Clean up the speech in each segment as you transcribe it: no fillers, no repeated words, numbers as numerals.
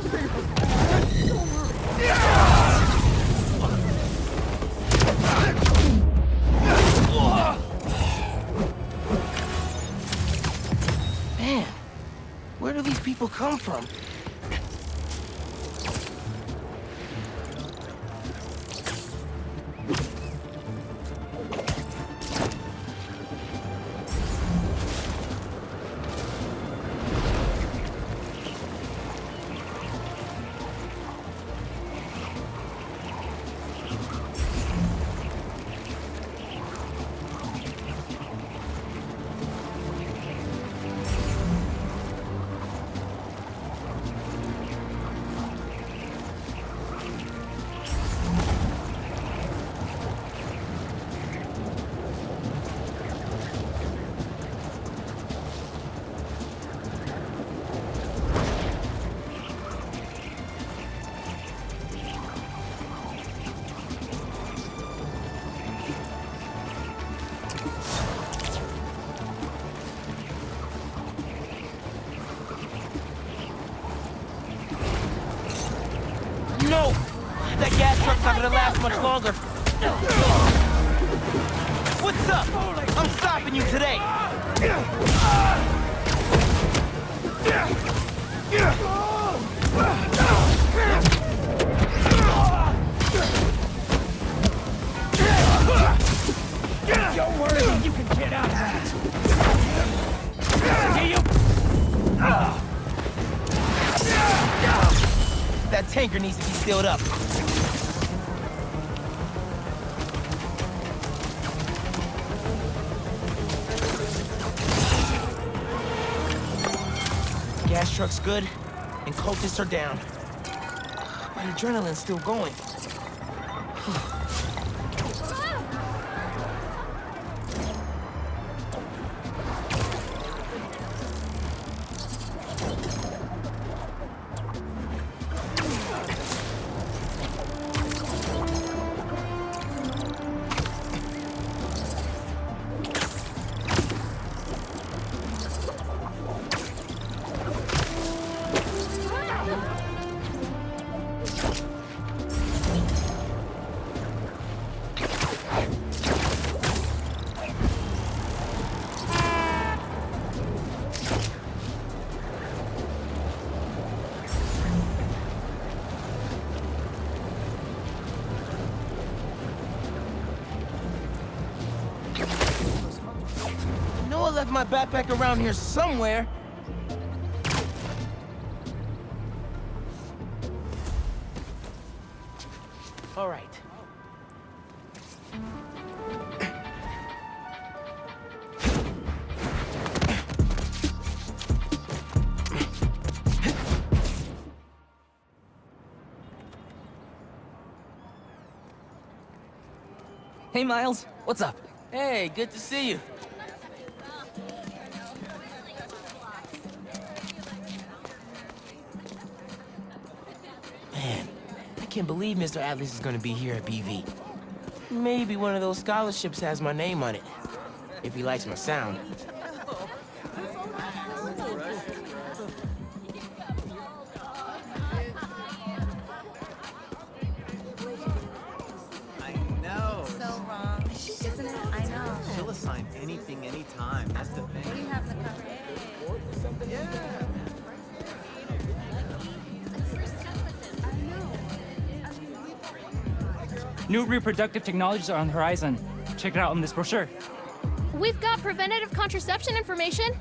Man, where do these people come from? No! That gas truck's not gonna last much longer. What's up? I'm stopping you today. Don't worry, you can get out of that. See you? That tanker needs to be sealed up. Gas truck's good, and cultists are down. My adrenaline's still going. I left my backpack around here somewhere. All right. Hey, Miles. What's up? Hey, good to see you. Man, I can't believe Mr. Atlas is gonna be here at BV. Maybe one of those scholarships has my name on it, if he likes my sound. I know. So wrong, isn't it? I know. She'll assign anything, anytime. That's the thing. What do you have in the cover? Yeah. New reproductive technologies are on the horizon. Check it out in this brochure. We've got preventative contraception information.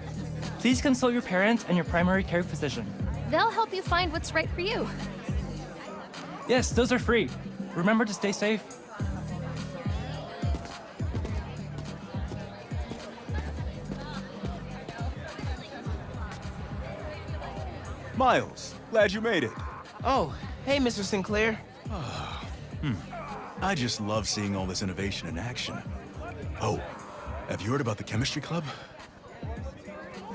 Please consult your parents and your primary care physician. They'll help you find what's right for you. Yes, those are free. Remember to stay safe. Miles, glad you made it. Oh, hey, Mr. Sinclair. I just love seeing all this innovation in action. Oh, have you heard about the chemistry club?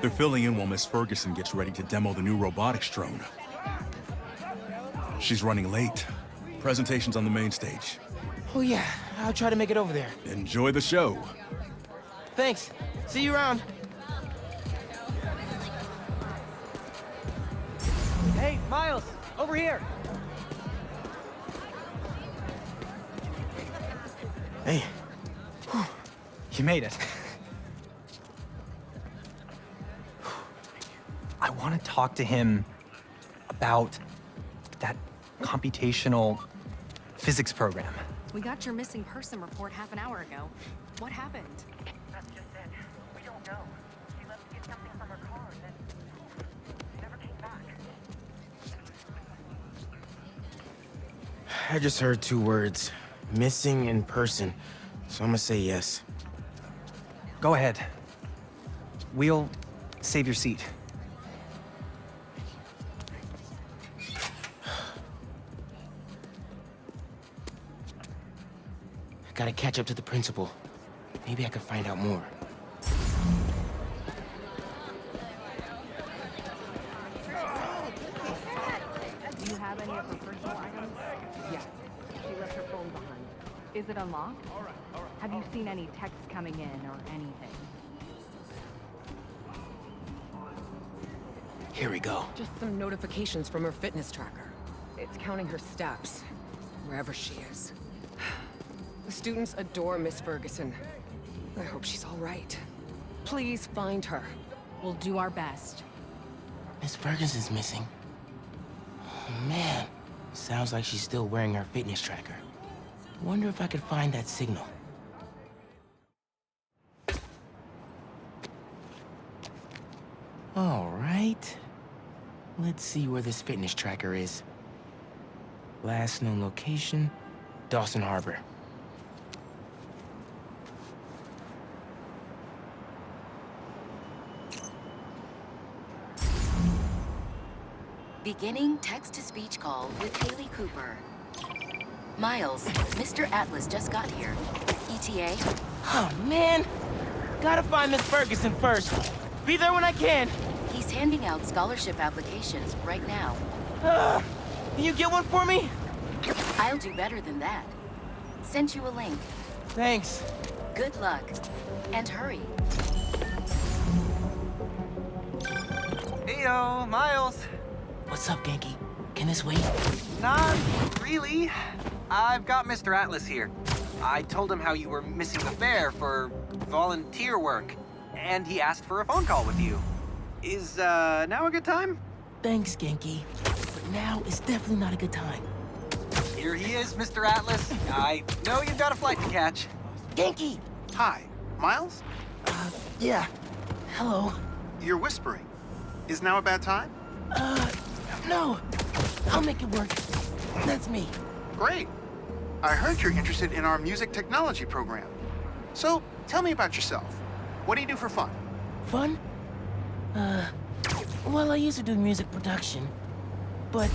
They're filling in while Miss Ferguson gets ready to demo the new robotics drone. She's running late. Presentation's on the main stage. Oh yeah, I'll try to make it over there. Enjoy the show. Thanks. See you around. Hey, Miles, Over here! Hey. You made it. I want to talk to him about that computational physics program. We got your missing person report half an hour ago. What happened? That's just it. We don't know. She left to get something from her car and then never came back. I just heard 2 words. Missing in person. So I'm gonna say yes. Go ahead. We'll save your seat. I gotta catch up to the principal. Maybe I can find out more. Do you have any of her personal items? Yes. She left her phone behind. Is it unlocked? Have you seen any texts coming in or anything? Here we go. Just some notifications from her fitness tracker. It's counting her steps, wherever she is. The students adore Miss Ferguson. I hope she's all right. Please find her. We'll do our best. Miss Ferguson's missing. Oh, man. Sounds like she's still wearing her fitness tracker. Wonder if I could find that signal. All right. Let's see where this fitness tracker is. Last known location, Dawson Harbor. Beginning text-to-speech call with Haley Cooper. Miles, Mr. Atlas just got here. ETA? Oh, man. Gotta find Miss Ferguson first. Be there when I can. He's handing out scholarship applications right now. Can you get one for me? I'll do better than that. Sent you a link. Thanks. Good luck. And hurry. Heyo, Miles. What's up, Genki? Can this wait? Not really. I've got Mr. Atlas here. I told him how you were missing the fair for volunteer work, and he asked for a phone call with you. Is, now a good time? Thanks, Genki. But now is definitely not a good time. Here he is, Mr. Atlas. I know you've got a flight to catch. Genki! Hi, Miles? Yeah. Hello. You're whispering. Is now a bad time? No. I'll make it work. That's me. Great. I heard you're interested in our music technology program. So, tell me about yourself. What do you do for fun? Fun? Well, I used to do music production, but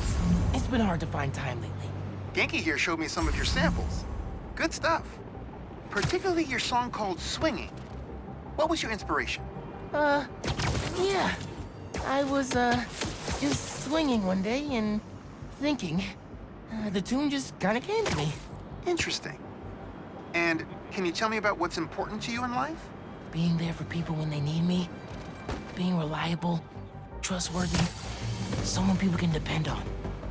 it's been hard to find time lately. Genki here showed me some of your samples. Good stuff. Particularly your song called Swinging. What was your inspiration? Yeah. I was, just swinging one day and thinking. The tune just kinda came to me. Interesting. And can you tell me about what's important to you in life? Being there for people when they need me. Being reliable, trustworthy, someone people can depend on.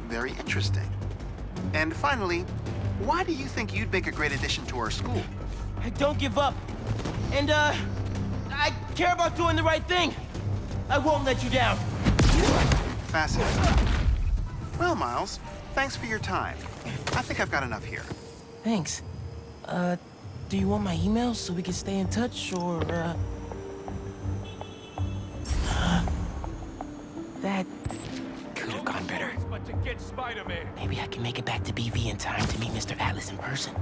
Very interesting. And finally, why do you think you'd make a great addition to our school? I don't give up. And, I care about doing the right thing. I won't let you down. Fascinating. Well, Miles, thanks for your time. I think I've got enough here. Thanks. Do you want my email so we can stay in touch, or, that could have gone better. Maybe I can make it back to BV in time to meet Mr. Atlas in person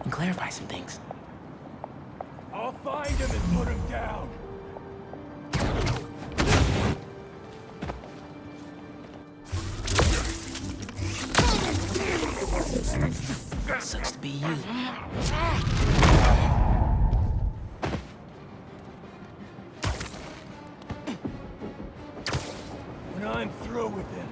and clarify some things. I'll find him and put him down. Sucks to be you. When I'm through with him.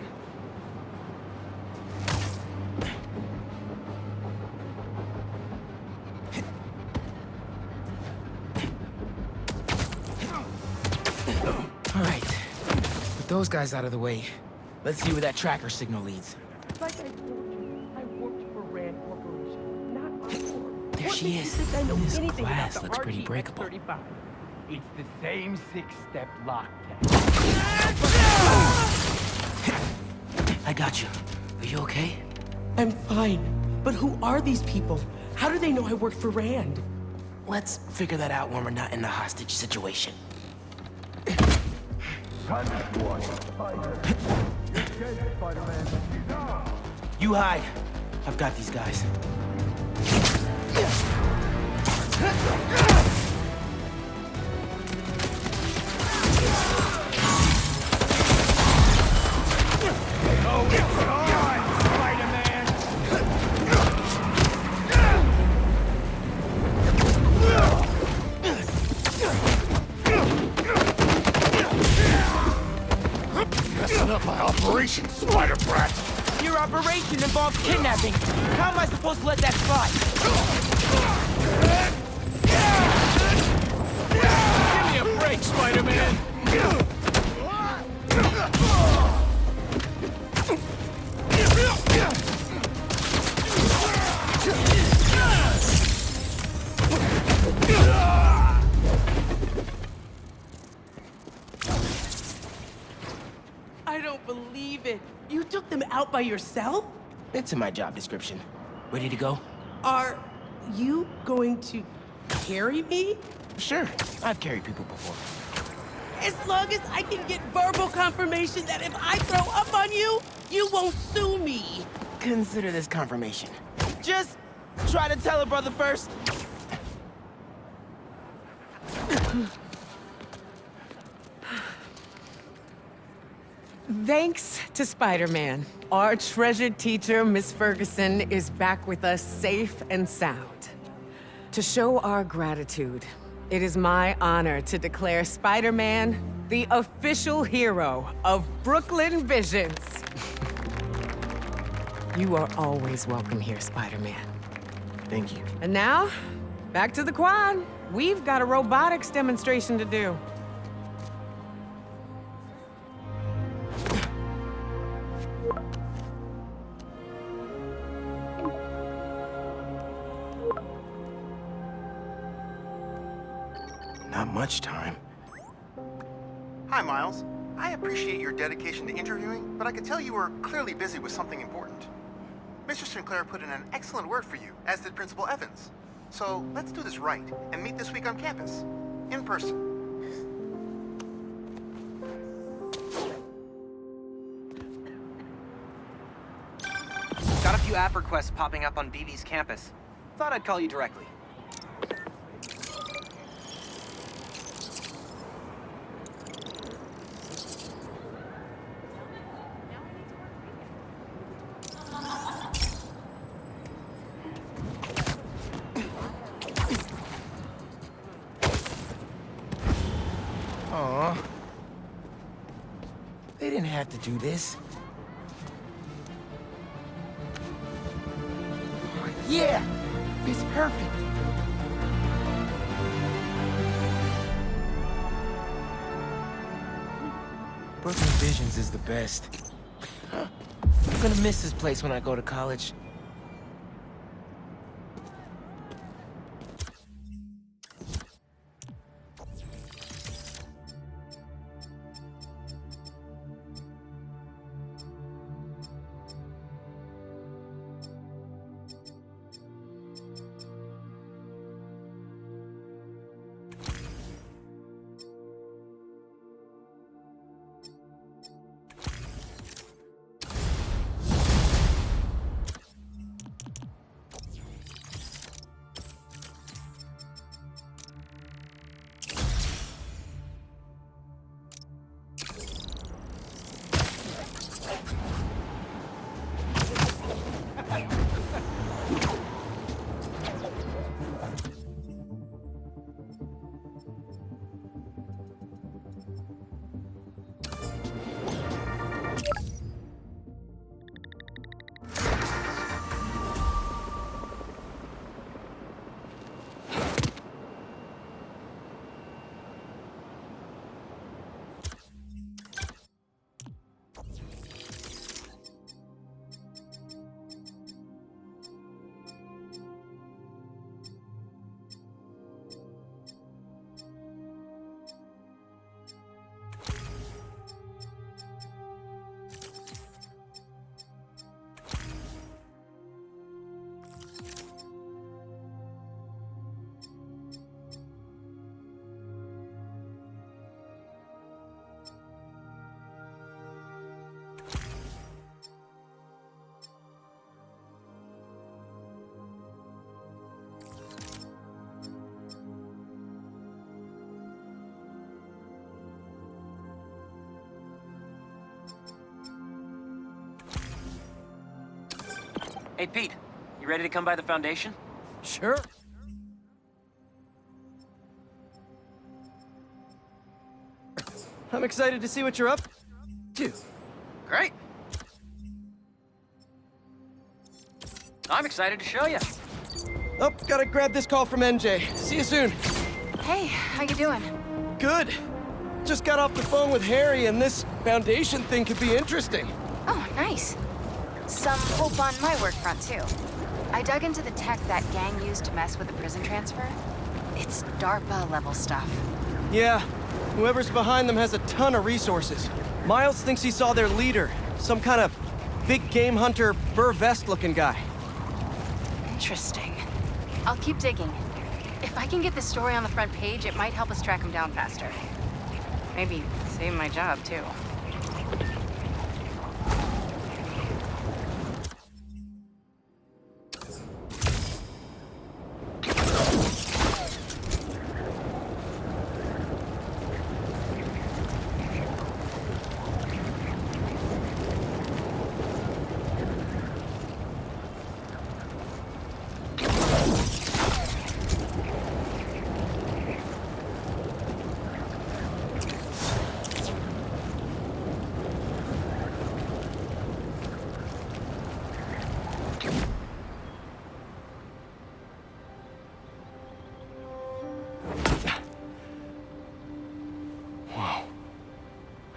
All right. With those guys out of the way, Let's see where that tracker signal leads. Like I told you, I worked for Rand Corporation, not Encore. There What she makes is. you think I know This anything glass about the looks pretty RG breakable. X35? It's the same six-step lock test. I got you. Are you okay? I'm fine. But who are these people? How do they know I worked for Rand? Let's figure that out when we're not in a hostage situation. You hide. I've got these guys. Oh, it's on, Spider-Man! Messing up my operation, Spider Brat! Your operation involves kidnapping. How am I supposed to let that slide? Give me a break, Spider-Man! I don't believe it. You took them out by yourself? It's in my job description. Ready to go? Are you going to carry me? Sure. I've carried people before. As long as I can get verbal confirmation that if I throw up on you, you won't sue me. Consider this confirmation. Just try to tell a brother first. Thanks to Spider-Man, our treasured teacher, Miss Ferguson, is back with us safe and sound. To show our gratitude, it is my honor to declare Spider-Man the official hero of Brooklyn Visions. You are always welcome here, Spider-Man. Thank you. And now, back to the quad. We've got a robotics demonstration to do. Not much time. Hi, Miles. I appreciate your dedication to interviewing, but I can tell you are clearly busy with something important. Mr. Sinclair put in an excellent word for you, as did Principal Evans. So let's do this right and meet this week on campus, in person. Got a few app requests popping up on BV's campus. Thought I'd call you directly. Aw. They didn't have to do this. Yeah! It's perfect. Brooklyn Visions is the best. I'm gonna miss this place when I go to college. Hey, Pete, you ready to come by the Foundation? Sure. I'm excited to see what you're up to. Great. I'm excited to show you. Oh, gotta grab this call from MJ. See you soon. Hey, how you doing? Good. Just got off the phone with Harry, and this Foundation thing could be interesting. Oh, nice. Some hope on my work front, too. I dug into the tech that gang used to mess with the prison transfer. It's DARPA-level stuff. Yeah, whoever's behind them has a ton of resources. Miles thinks he saw their leader, some kind of big game hunter, fur vest-looking guy. Interesting. I'll keep digging. If I can get this story on the front page, it might help us track him down faster. Maybe save my job, too.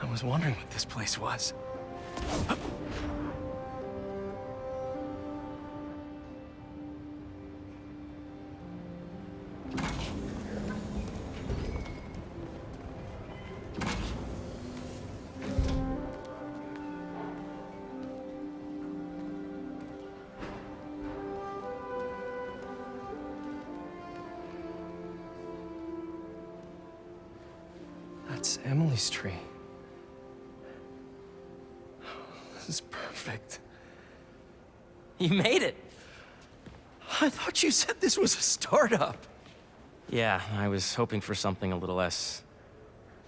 I was wondering what this place was. That's Emily's tree. This is perfect. You made it. I thought you said this was a startup. Yeah, I was hoping for something a little less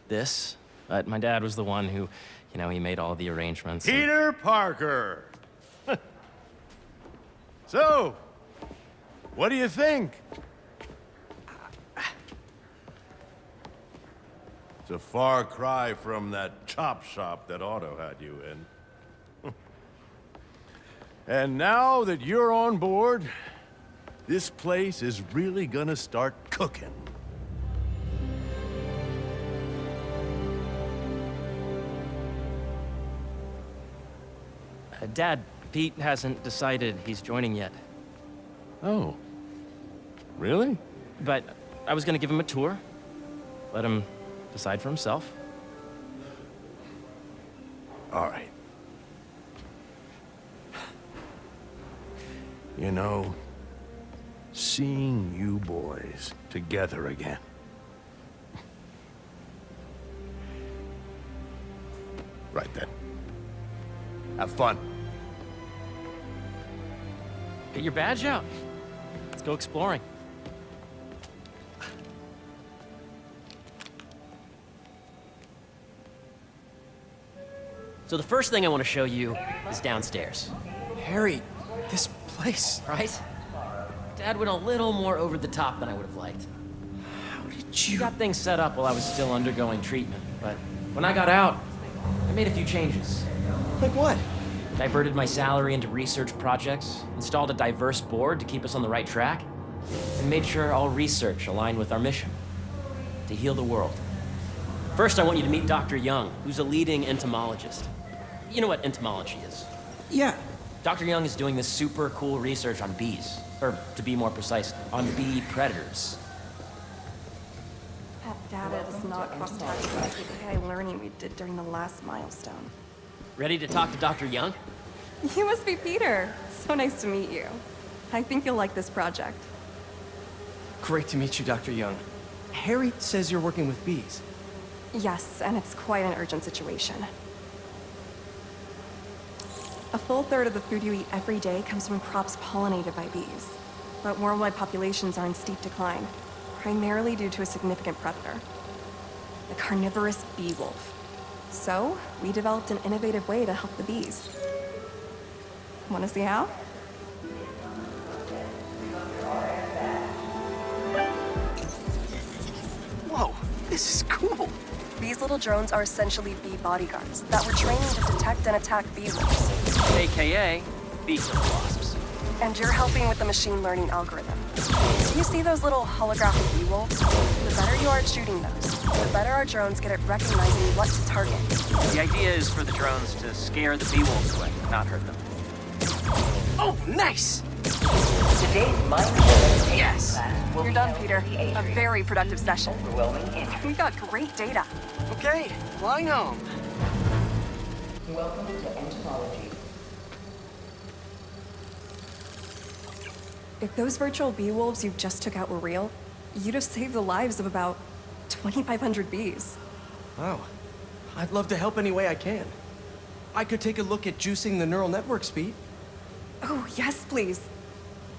this, but my dad was the one who, he made all the arrangements. Peter Parker. So, what do you think? It's a far cry from that chop shop that Otto had you in. And now that you're on board, this place is really gonna start cooking. Dad, Pete hasn't decided he's joining yet. Oh. Really? But I was gonna give him a tour. Let him decide for himself. All right. Seeing you boys together again. Right then. Have fun. Get your badge out. Let's go exploring. So the first thing I want to show you is downstairs. Harry, this place. Right? Dad went a little more over the top than I would have liked. How did you... He got things set up while I was still undergoing treatment, but when I got out, I made a few changes. Like what? Diverted my salary into research projects, installed a diverse board to keep us on the right track, and made sure all research aligned with our mission, to heal the world. First, I want you to meet Dr. Young, who's a leading entomologist. You know what entomology is? Yeah. Dr. Young is doing this super cool research on bees, or to be more precise, on bee predators. That data does not cross-talk with the AI learning we did during the last milestone. Ready to talk to Dr. Young? You must be Peter. So nice to meet you. I think you'll like this project. Great to meet you, Dr. Young. Harry says you're working with bees. Yes, and it's quite an urgent situation. A full third of the food you eat every day comes from crops pollinated by bees. But worldwide populations are in steep decline, primarily due to a significant predator, the carnivorous bee wolf. So, we developed an innovative way to help the bees. Want to see how? This is cool. These little drones are essentially bee bodyguards that were training to detect and attack bee wolves. AKA bee wasps. And you're helping with the machine learning algorithm. You see those little holographic bee wolves? The better you are at shooting those, the better our drones get at recognizing what to target. The idea is for the drones to scare the bee wolves away, not hurt them. Oh, nice! Today's Yes! You're done, Peter. A very productive session. We got great data. Okay, flying home. Welcome to entomology. If those virtual bee wolves you just took out were real, you'd have saved the lives of about 2,500 bees. Wow. I'd love to help any way I can. I could take a look at juicing the neural network speed. Oh, yes, please.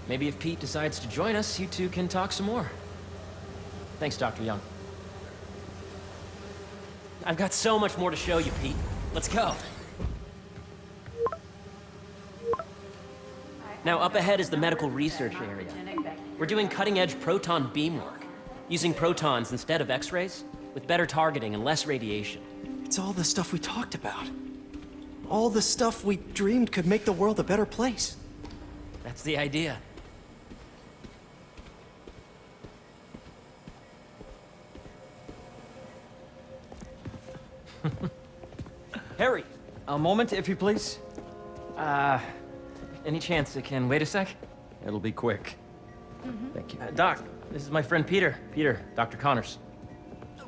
Maybe if Pete decides to join us, you two can talk some more. Thanks, Dr. Young. I've got so much more to show you, Pete. Let's go. Now, up ahead is the medical research area. We're doing cutting-edge proton beam work, using protons instead of X-rays, with better targeting and less radiation. It's all the stuff we talked about. All the stuff we dreamed could make the world a better place. That's the idea. Harry! A moment, if you please. Any chance it can wait a sec? It'll be quick. Thank you. Doc, this is my friend Peter. Peter, Dr. Connors.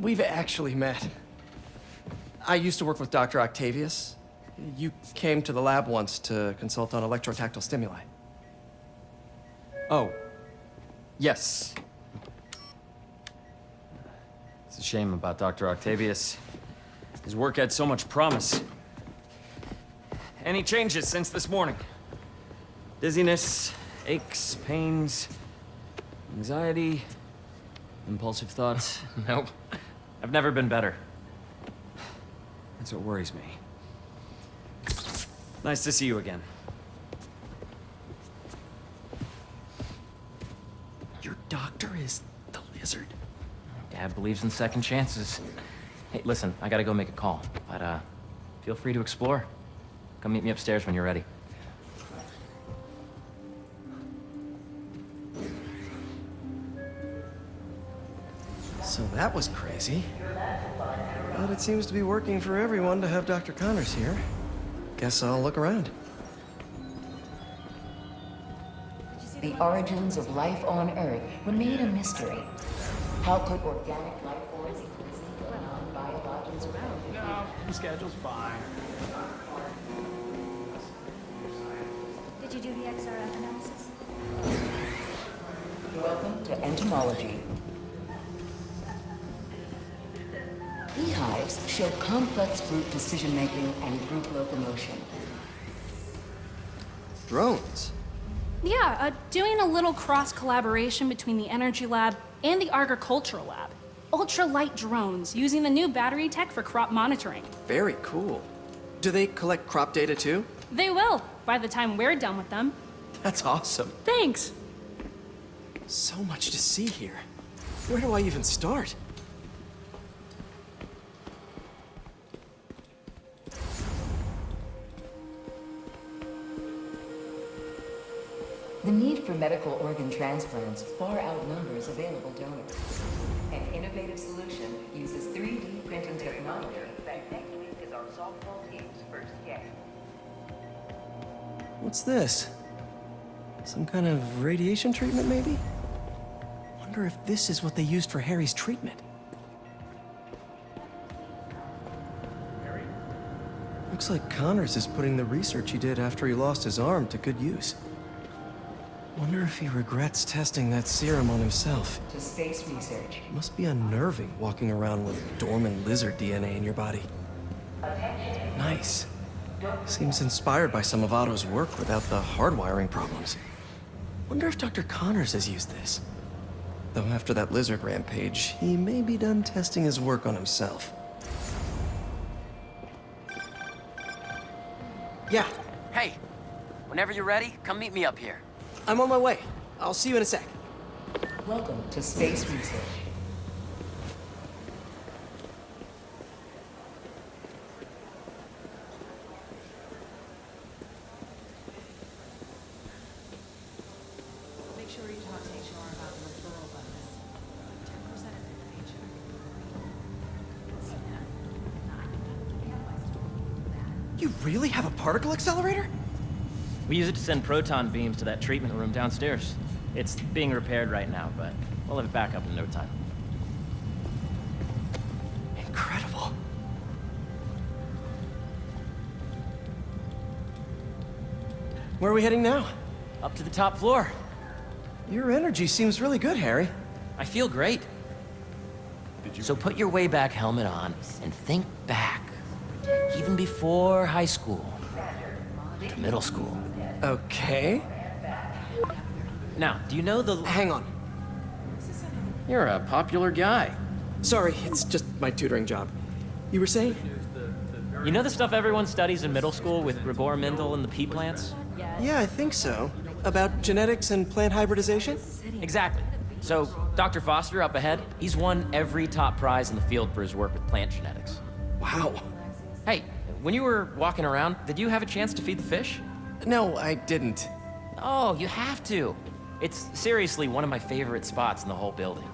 We've actually met. I used to work with Dr. Octavius. You came to the lab once to consult on electrotactile stimuli. Oh. Yes. It's a shame about Dr. Octavius. His work had so much promise. Any changes since this morning? Dizziness, aches, pains, anxiety, impulsive thoughts? Nope. I've never been better. That's what worries me. Nice to see you again. Your doctor is the lizard? Dad believes in second chances. Hey, listen, I gotta go make a call, but feel free to explore. Come meet me upstairs when you're ready. So that was crazy. But it seems to be working for everyone to have Dr. Connors here. Guess I'll look around. The origins of life on Earth remain a mystery. How could organic life forms exist when non-biologics around? No, the schedule's fine. Did you do the XRF analysis? Welcome to entomology. Beehives show complex group decision-making and group locomotion. Drones? Yeah, doing a little cross-collaboration between the Energy Lab and the Agricultural Lab. Ultra-light drones using the new battery tech for crop monitoring. Very cool. Do they collect crop data too? They will, by the time we're done with them. That's awesome. Thanks. So much to see here. Where do I even start? The need for medical organ transplants far outnumbers available donors. An innovative solution uses 3D printing technology that next week is our softball team's first game. What's this? Some kind of radiation treatment, maybe? Wonder if this is what they used for Harry's treatment. Looks like Connors is putting the research he did after he lost his arm to good use. Wonder if he regrets testing that serum on himself. To space research. Must be unnerving walking around with dormant lizard DNA in your body. Nice. Seems inspired by some of Otto's work without the hardwiring problems. Wonder if Dr. Connors has used this. Though after that lizard rampage, he may be done testing his work on himself. Yeah. Hey, whenever you're ready, come meet me up here. I'm on my way. I'll see you in a sec. Welcome to space research. You really have a particle accelerator? We use it to send proton beams to that treatment room downstairs. It's being repaired right now, but we'll have it back up in no time. Incredible. Where are we heading now? Up to the top floor. Your energy seems really good, Harry. I feel great. So put your way back helmet on and think back. Even before high school. To middle school. Okay. Now, do you know the... Hang on. You're a popular guy. Sorry, it's just my tutoring job. You were saying? You know the stuff everyone studies in middle school with Gregor Mendel and the pea plants? Yeah, I think so. About genetics and plant hybridization? Exactly. So, Dr. Foster up ahead, he's won every top prize in the field for his work with plant genetics. Wow. Hey, when you were walking around, did you have a chance to feed the fish? No, I didn't. Oh, you have to. It's seriously one of my favorite spots in the whole building.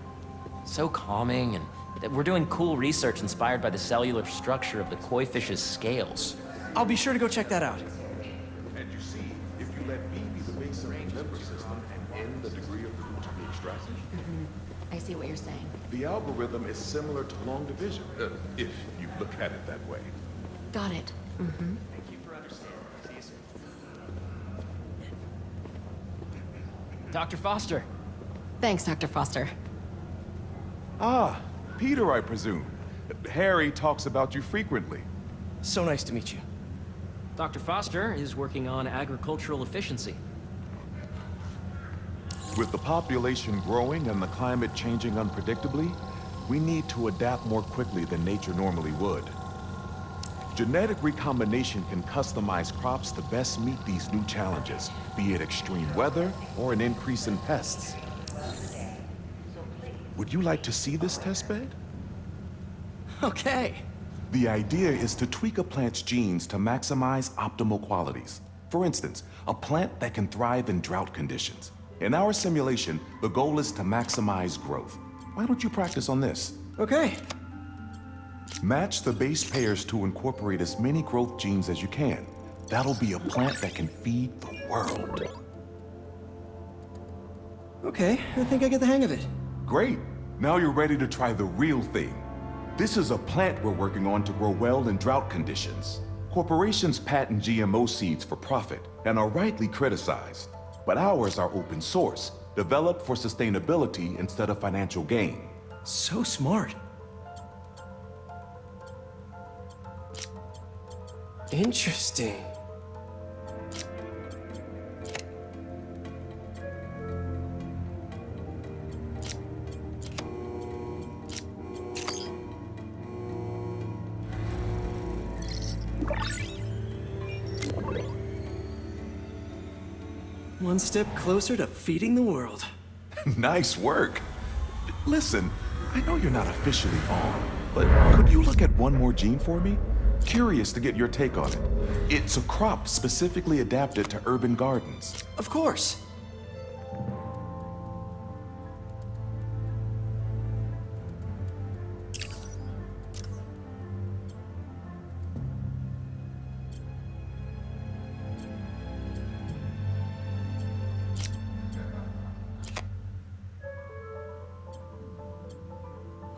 So calming, and we're doing cool research inspired by the cellular structure of the koi fish's scales. I'll be sure to go check that out. And you see, if you let B be the base of the member system and N the degree of the root to be extracted, I see what you're saying. the algorithm is similar to long division, if you look at it that way. Got it. Mm-hmm. Thank you for understanding. See you soon. Dr. Foster. Thanks, Dr. Foster. Ah, Peter, I presume. Harry talks about you frequently. So nice to meet you. Dr. Foster is working on agricultural efficiency. With the population growing and the climate changing unpredictably, we need to adapt more quickly than nature normally would. Genetic recombination can customize crops to best meet these new challenges, be it extreme weather or an increase in pests. Would you like to see this testbed? Okay. The idea is to tweak a plant's genes to maximize optimal qualities. For instance, a plant that can thrive in drought conditions. In our simulation, the goal is to maximize growth. Why don't you practice on this? Okay. Match the base pairs to incorporate as many growth genes as you can. That'll be a plant that can feed the world. Okay, I think I get the hang of it. Great. Now you're ready to try the real thing. This is a plant we're working on to grow well in drought conditions. Corporations patent GMO seeds for profit and are rightly criticized. But ours are open source, developed for sustainability instead of financial gain. So smart. Interesting. One step closer to feeding the world. Nice work. Listen, I know you're not officially on, but could you look at one more gene for me? Curious to get your take on it. It's a crop specifically adapted to urban gardens. Of course.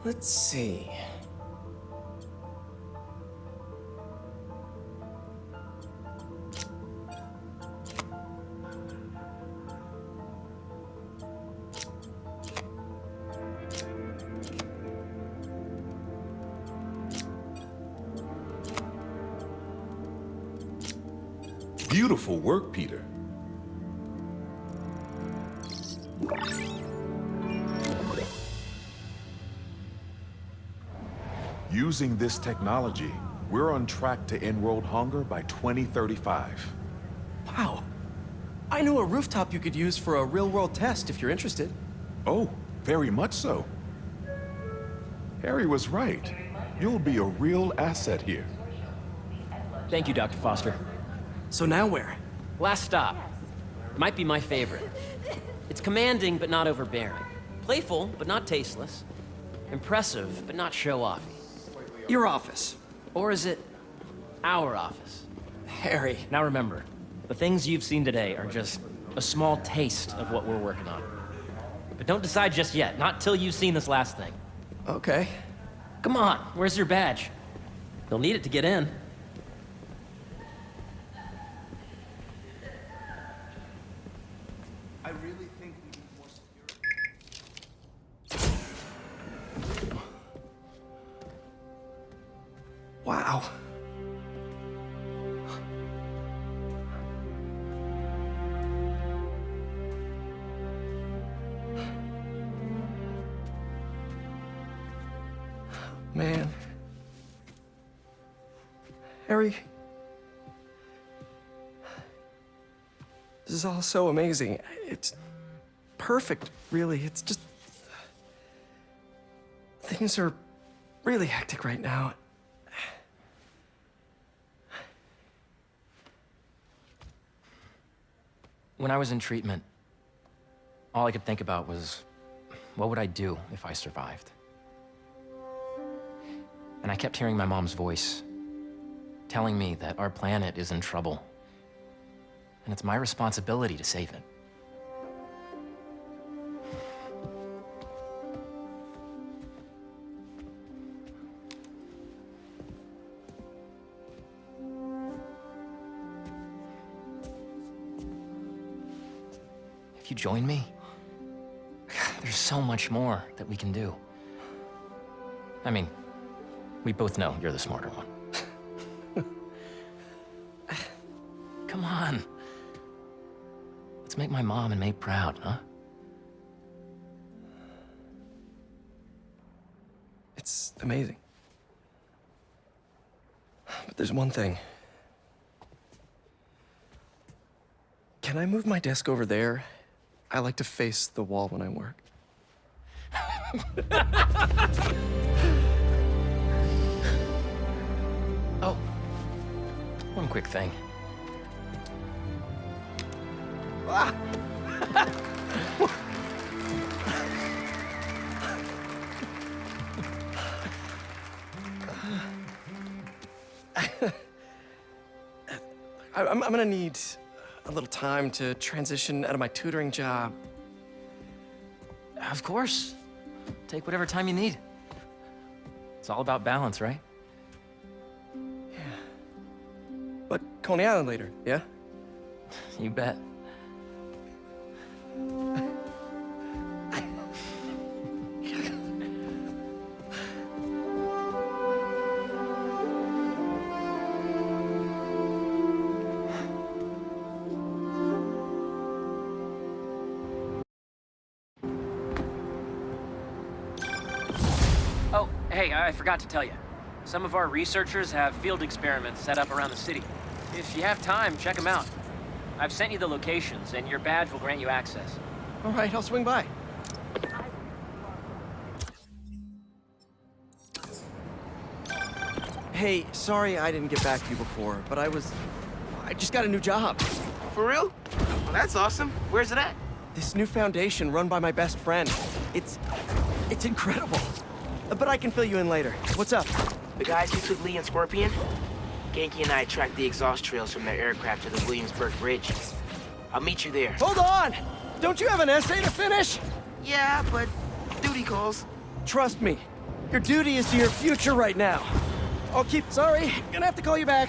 Let's see. Beautiful work, Peter. Using this technology, we're on track to end world hunger by 2035. Wow. I know a rooftop you could use for a real-world test if you're interested. Oh, very much so. Harry was right. You'll be a real asset here. Thank you, Dr. Foster. So now where? Last stop. Might be my favorite. It's commanding, but not overbearing. Playful, but not tasteless. Impressive, but not show-offy. Your office. Or is it our office? Harry. Now remember, the things you've seen today are just a small taste of what we're working on. But don't decide just yet, not till you've seen this last thing. Okay. Come on, where's your badge? You'll need it to get in. I really think we need more security. Wow. Man. Harry. This is all so amazing. It's perfect, really. It's just... Things are really hectic right now. When I was in treatment, all I could think about was, what would I do if I survived? And I kept hearing my mom's voice, telling me that our planet is in trouble, and it's my responsibility to save it. If you join me, there's so much more that we can do. I mean, we both know you're the smarter one. Come on. Let's make my mom and May proud, huh? It's amazing. But there's one thing. Can I move my desk over there? I like to face the wall when I work. Oh, one quick thing. Ah! I'm gonna need a little time to transition out of my tutoring job. Of course. Take whatever time you need. It's all about balance, right? Yeah. But Coney Island later, yeah? You bet. Oh, hey, I forgot to tell you. Some of our researchers have field experiments set up around the city. If you have time, check them out. I've sent you the locations, and your badge will grant you access. All right, I'll swing by. Hey, sorry I didn't get back to you before, but I just got a new job. For real? Well, that's awesome. Where's it at? This new foundation run by my best friend. It's incredible. But I can fill you in later. What's up? The guys who took Lee and Scorpion? Genki and I tracked the exhaust trails from their aircraft to the Williamsburg Bridge. I'll meet you there. Hold on! Don't you have an essay to finish? Yeah, but duty calls. Trust me, your duty is to your future right now. Sorry, gonna have to call you back.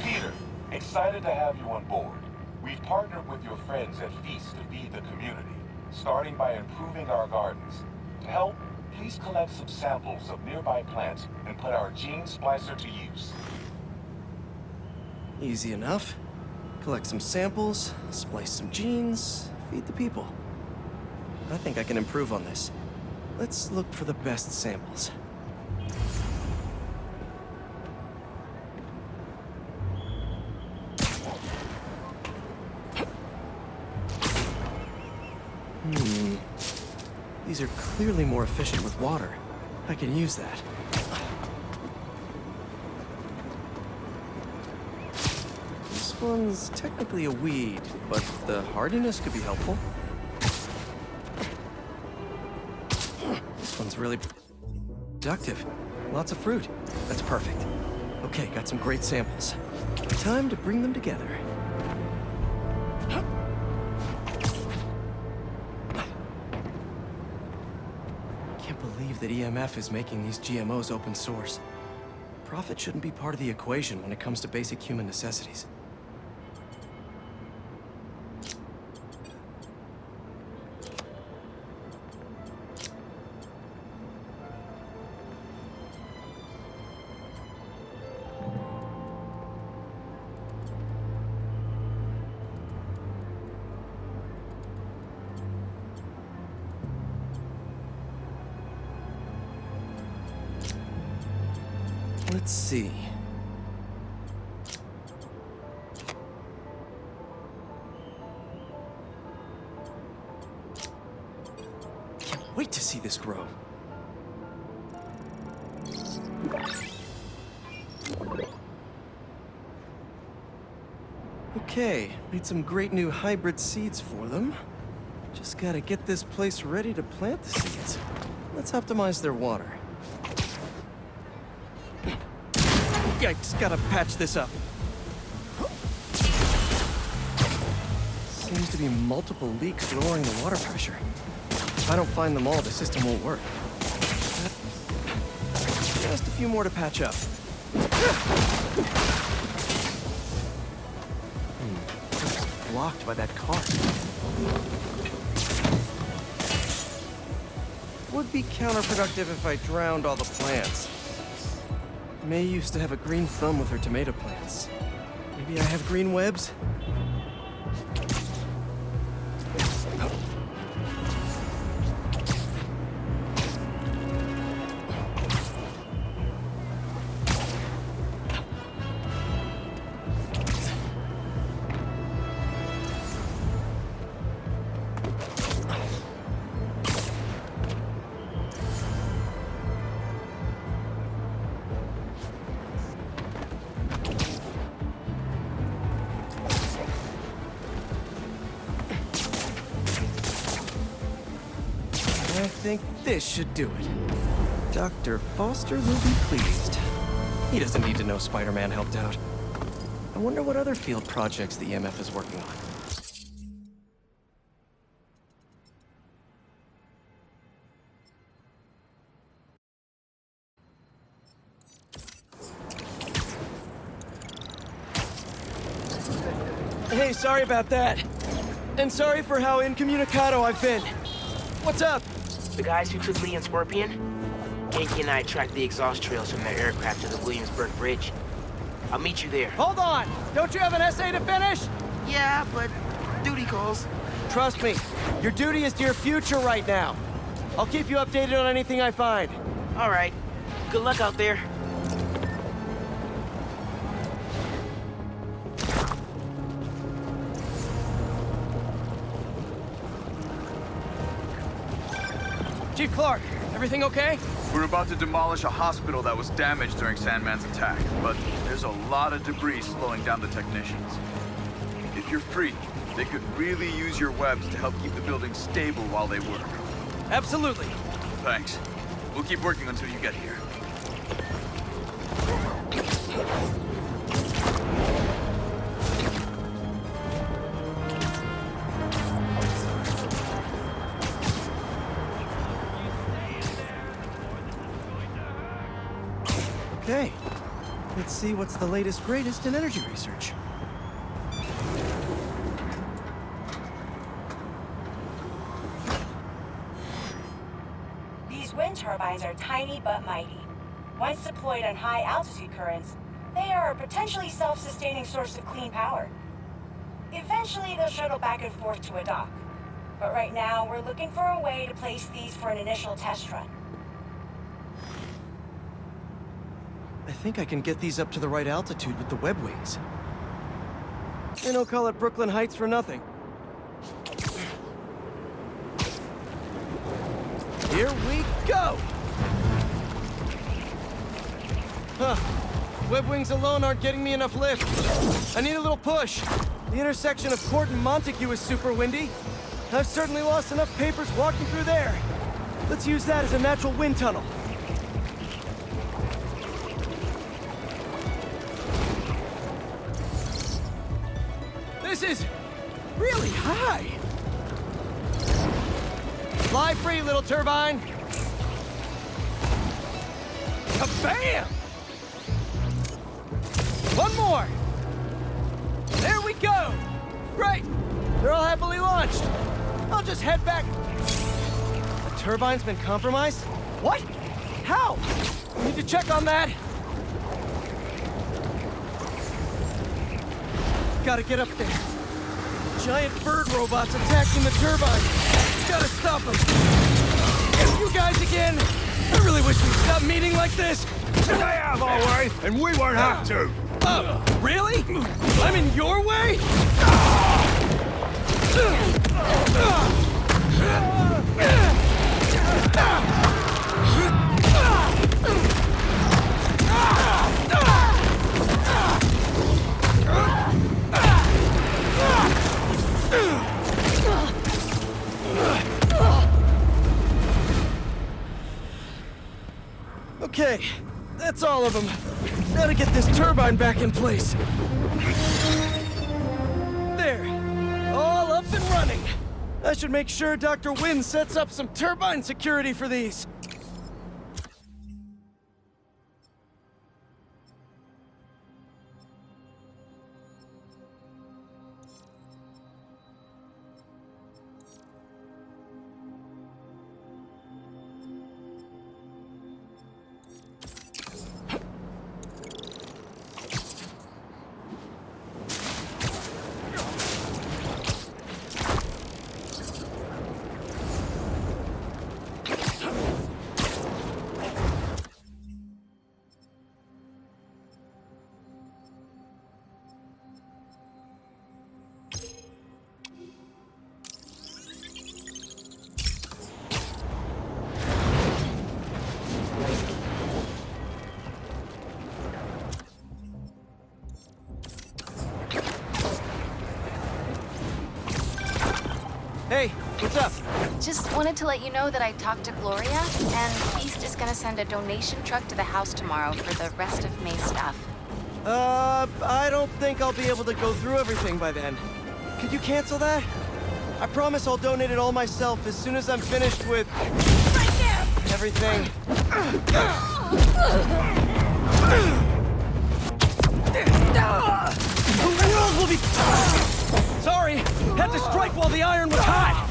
Peter, excited to have you on board. We've partnered with your friends at Feast to feed the community, starting by improving our gardens. To help, please collect some samples of nearby plants and put our gene splicer to use. Easy enough. Collect some samples, splice some genes, feed the people. I think I can improve on this. Let's look for the best samples. These are clearly more efficient with water. I can use that. This one's technically a weed, but the hardiness could be helpful. This one's really productive. Lots of fruit. That's perfect. Okay, got some great samples. Time to bring them together. Can't believe that EMF is making these GMOs open source. Profit shouldn't be part of the equation when it comes to basic human necessities. Let's see. Can't wait to see this grow. Okay, made some great new hybrid seeds for them. Just gotta get this place ready to plant the seeds. Let's optimize their water. I just gotta patch this up. Seems to be multiple leaks lowering the water pressure. If I don't find them all, the system won't work. Just a few more to patch up. It's blocked by that car. Would be counterproductive if I drowned all the plants. May used to have a green thumb with her tomato plants. Maybe I have green webs? I think this should do it. Dr. Foster will be pleased. He doesn't need to know Spider-Man helped out. I wonder what other field projects the EMF is working on. Hey, sorry about that. And sorry for how incommunicado I've been. What's up? The guys who took Lee and Scorpion? Genki and I tracked the exhaust trails from their aircraft to the Williamsburg Bridge. I'll meet you there. Hold on! Don't you have an essay to finish? Yeah, but duty calls. Trust me, your duty is to your future right now. I'll keep you updated on anything I find. All right. Good luck out there. Chief Clark, everything okay? We're about to demolish a hospital that was damaged during Sandman's attack, but there's a lot of debris slowing down the technicians. If you're free, they could really use your webs to help keep the building stable while they work. Absolutely. Thanks. We'll keep working until you get here. Okay, let's see what's the latest greatest in energy research. These wind turbines are tiny but mighty. Once deployed on high altitude currents, they are a potentially self-sustaining source of clean power. Eventually, they'll shuttle back and forth to a dock. But right now, we're looking for a way to place these for an initial test run. I think I can get these up to the right altitude with the web wings. They don't call it Brooklyn Heights for nothing. Here we go! Huh. Web wings alone aren't getting me enough lift. I need a little push. The intersection of Court and Montague is super windy. I've certainly lost enough papers walking through there. Let's use that as a natural wind tunnel. This is really high. Fly free, little turbine. Kabam! One more. There we go. Great. They're all happily launched. I'll just head back. The turbine's been compromised? What? How? I need to check on that. Gotta get up there. Giant bird robots attacking the turbine. Gotta stop them. You guys again. I really wish we'd stop meeting like this. They have our way, and we won't have to. Really? I'm in your way? Okay, that's all of them. Gotta get this turbine back in place. There, all up and running. I should make sure Dr. Wynn sets up some turbine security for these. Hey, what's up? Just wanted to let you know that I talked to Gloria, and Feast is gonna send a donation truck to the house tomorrow for the rest of May's stuff. I don't think I'll be able to go through everything by then. Could you cancel that? I promise I'll donate it all myself as soon as I'm finished with... Right there! Everything. The world will be... Sorry, had to strike while the iron was hot.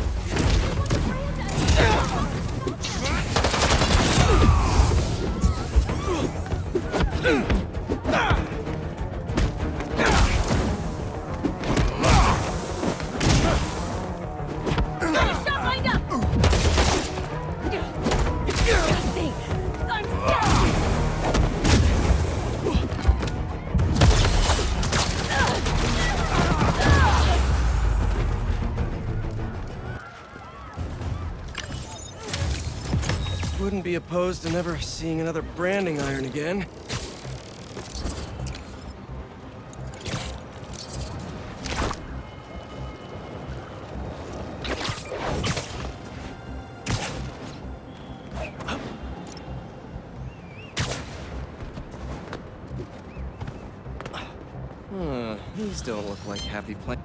Wouldn't be opposed to never seeing another branding iron again. These don't look like happy plants.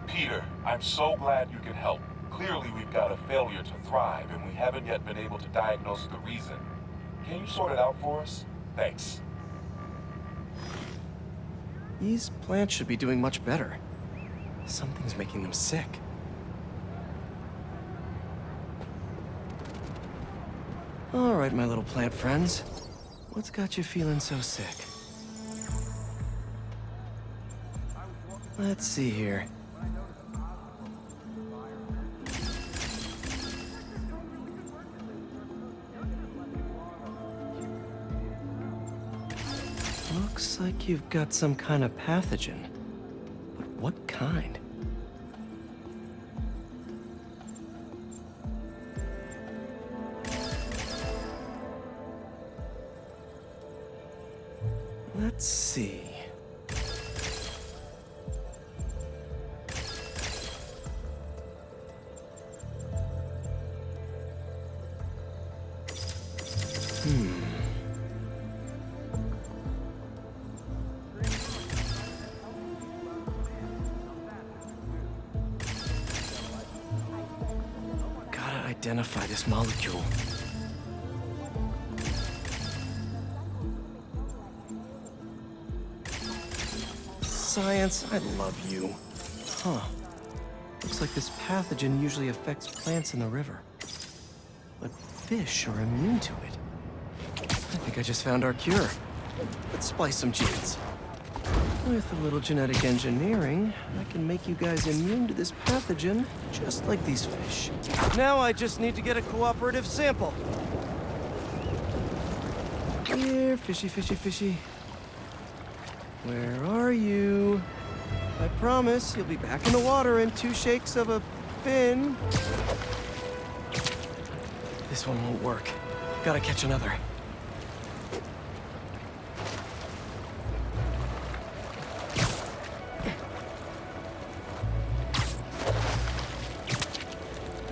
Peter, I'm so glad you can help. Clearly we've got a failure to thrive, and we haven't yet been able to diagnose the reason. Can you sort it out for us? Thanks. These plants should be doing much better. Something's making them sick. All right, my little plant friends. What's got you feeling so sick? Let's see here. Looks like you've got some kind of pathogen. But what kind? Let's see. identify this molecule. Science, I love you. Huh. Looks like this pathogen usually affects plants in the river. But fish are immune to it. I think I just found our cure. Let's splice some genes. With a little genetic engineering, I can make you guys immune to this pathogen, just like these fish. Now I just need to get a cooperative sample. Here, fishy, fishy, fishy. Where are you? I promise you'll be back in the water in 2 shakes of a fin. This one won't work. Gotta catch another.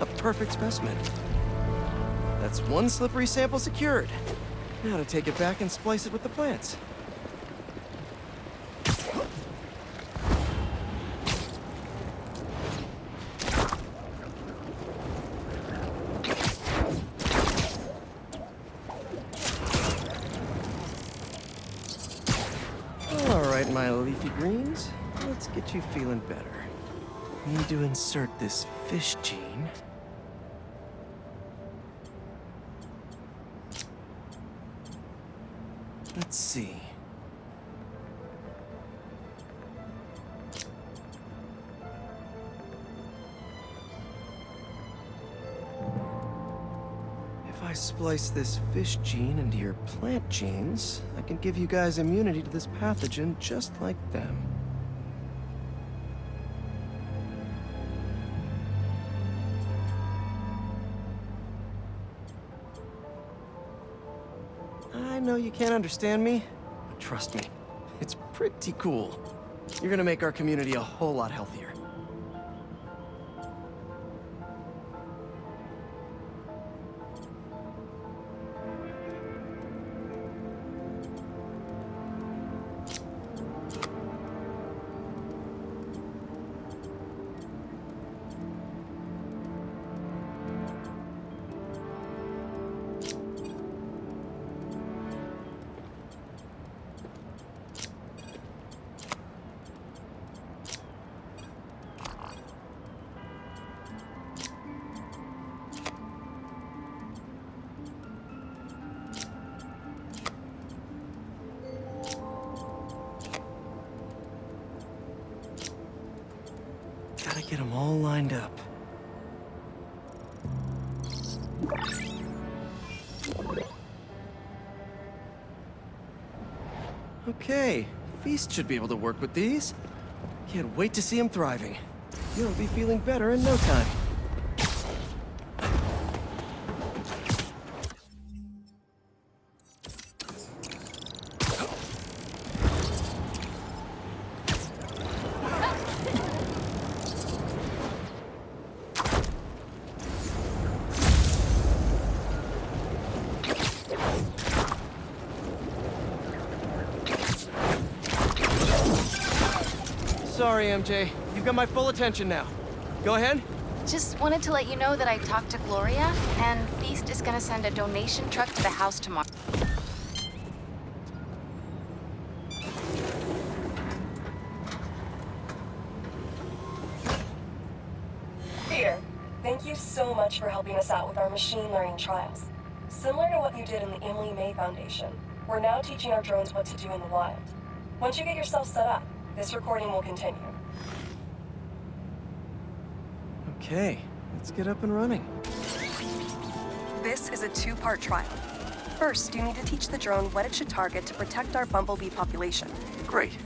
A perfect specimen. That's 1 slippery sample secured. Now to take it back and splice it with the plants. My leafy greens, let's get you feeling better. Need to insert this fish gene. Let's see. If I splice this fish gene into your plant genes, I can give you guys immunity to this pathogen just like them. I know you can't understand me, but trust me, it's pretty cool. You're gonna make our community a whole lot healthier. Gotta get them all lined up. Okay, Feast should be able to work with these. Can't wait to see him thriving. You'll be feeling better in no time. Sorry, MJ. You've got my full attention now. Go ahead. Just wanted to let you know that I talked to Gloria, and Feast is gonna send a donation truck to the house tomorrow. Peter, thank you so much for helping us out with our machine learning trials. Similar to what you did in the Emily May Foundation, we're now teaching our drones what to do in the wild. Once you get yourself set up, this recording will continue. Okay, let's get up and running. This is a 2-part trial. First, you need to teach the drone what it should target to protect our bumblebee population. Great.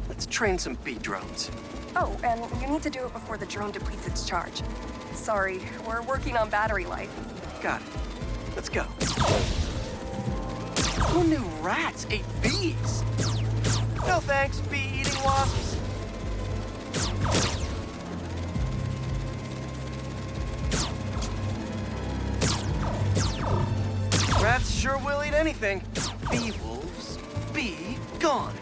Let's train some bee drones. Oh, and you need to do it before the drone depletes its charge. Sorry, we're working on battery life. Got it. Let's go. Who knew rats ate bees? No thanks, bee-eating wasps. Rats sure will eat anything. Bee wolves, be gone.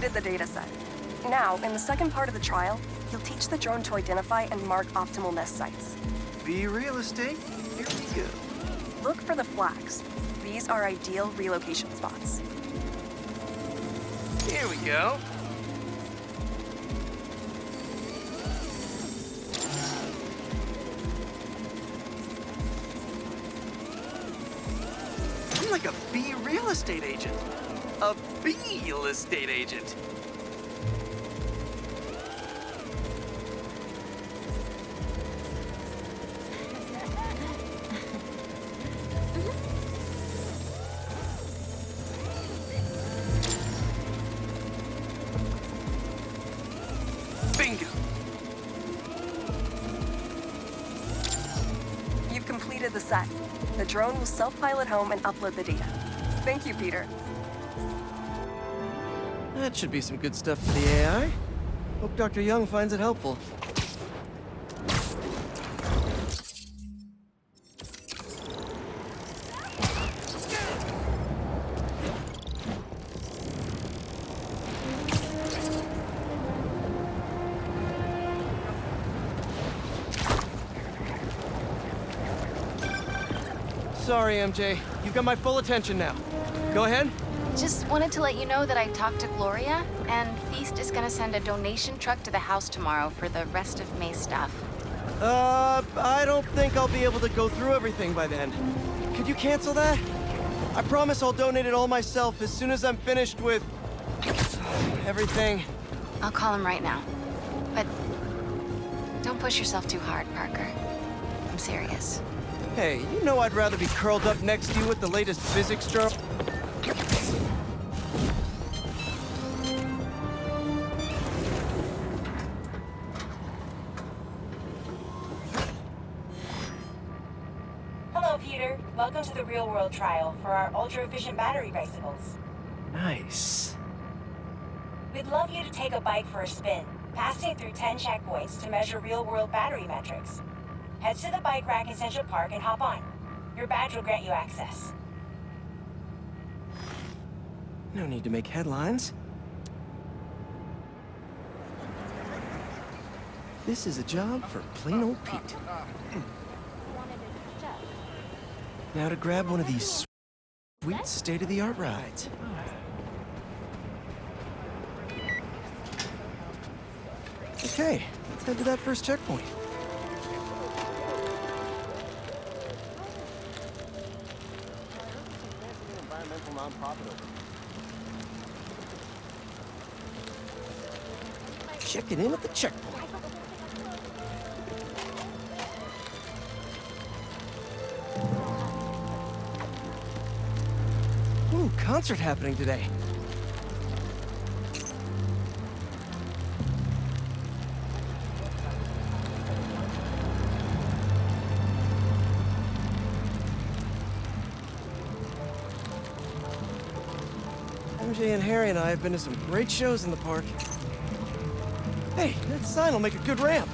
completed the data set. Now, in the second part of the trial, you'll teach the drone to identify and mark optimal nest sites. Be realistic. Here we go. Look for the flags. These are ideal relocation spots. Here we go. I'm like a bee real estate agent. A bee real estate agent. Bingo. You've completed the set. The drone will self-pilot home and upload the data. Thank you, Peter. That should be some good stuff for the AI. Hope Dr. Young finds it helpful. Sorry, MJ. You've got my full attention now. Go ahead. Just wanted to let you know that I talked to Gloria, and Feast is gonna send a donation truck to the house tomorrow for the rest of May's stuff. I don't think I'll be able to go through everything by then. Could you cancel that? I promise I'll donate it all myself as soon as I'm finished with... everything. I'll call him right now. But don't push yourself too hard, Parker. I'm serious. Hey, you know I'd rather be curled up next to you with the latest physics journal. Hello, Peter. Welcome to the real-world trial for our ultra-efficient battery bicycles. Nice. We'd love you to take a bike for a spin, passing through 10 checkpoints to measure real-world battery metrics. Head to the bike rack in Central Park and hop on. Your badge will grant you access. No need to make headlines. This is a job for plain old Pete. Now to grab one of these sweet state-of-the-art rides. Okay, let's head to that first checkpoint. Checking in at the checkpoint. Ooh, concert happening today. MJ and Harry and I have been to some great shows in the park. Hey, that sign will make a good ramp.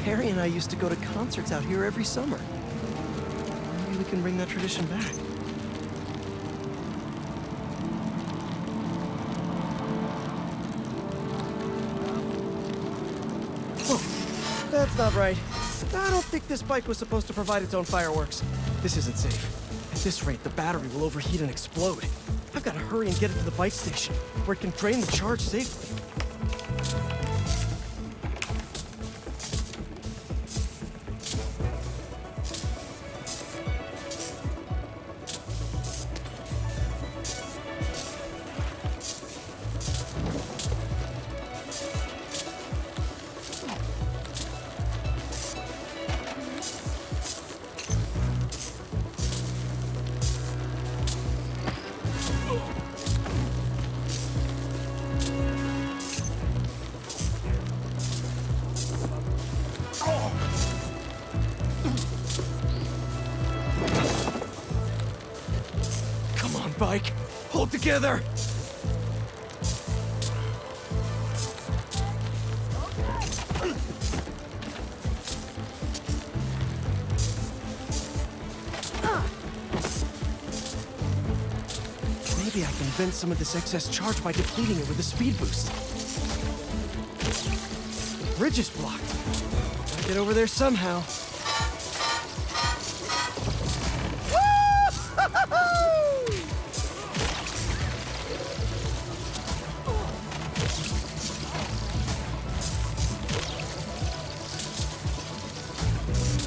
Harry and I used to go to concerts out here every summer. Maybe we can bring that tradition back. Whoa, that's not right. I don't think this bike was supposed to provide its own fireworks. This isn't safe. At this rate, the battery will overheat and explode. I've got to hurry and get it to the bike station, where it can drain the charge safely. Bike, hold together! prevent some of this excess charge by depleting it with a speed boost. The bridge is blocked. Gotta get over there somehow.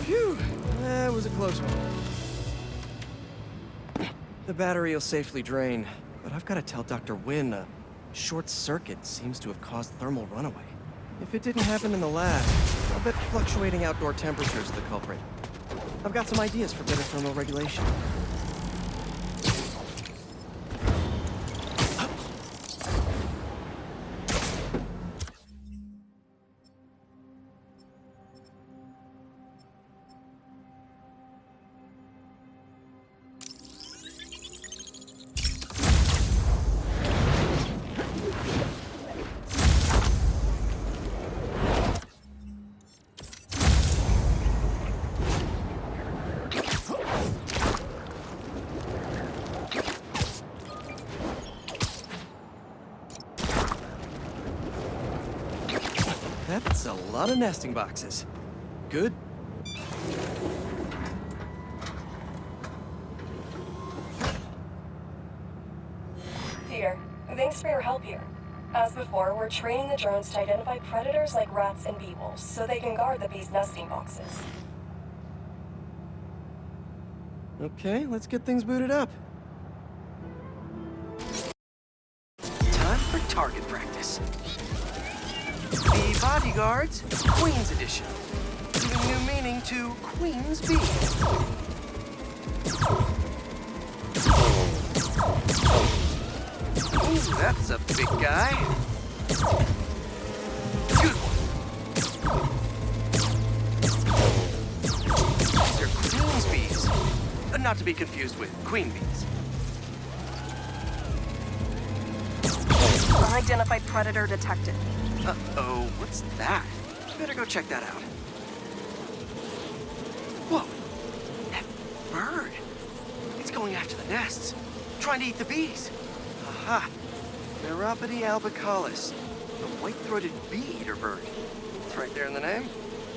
Phew, that was a close one. The battery will safely drain, but I've got to tell Dr. Wynn a short circuit seems to have caused thermal runaway. If it didn't happen in the lab, I'll bet fluctuating outdoor temperatures is the culprit. I've got some ideas for better thermal regulation. That's a lot of nesting boxes. Good. Peter, thanks for your help here. As before, we're training the drones to identify predators like rats and bee wolves, so they can guard the bees' nesting boxes. Okay, let's get things booted up. Time for target practice. The Bodyguards, Queen's Edition. Giving new meaning to Queen's Bee. Ooh, that's a big guy. Good one. These are Queen's bees. Not to be confused with queen bees. Unidentified predator detected. Uh-oh, what's that? Better go check that out. Whoa! That bird! It's going after the nests, trying to eat the bees. Aha! Neuropody albicollis, the white-throated bee-eater bird. It's right there in the name.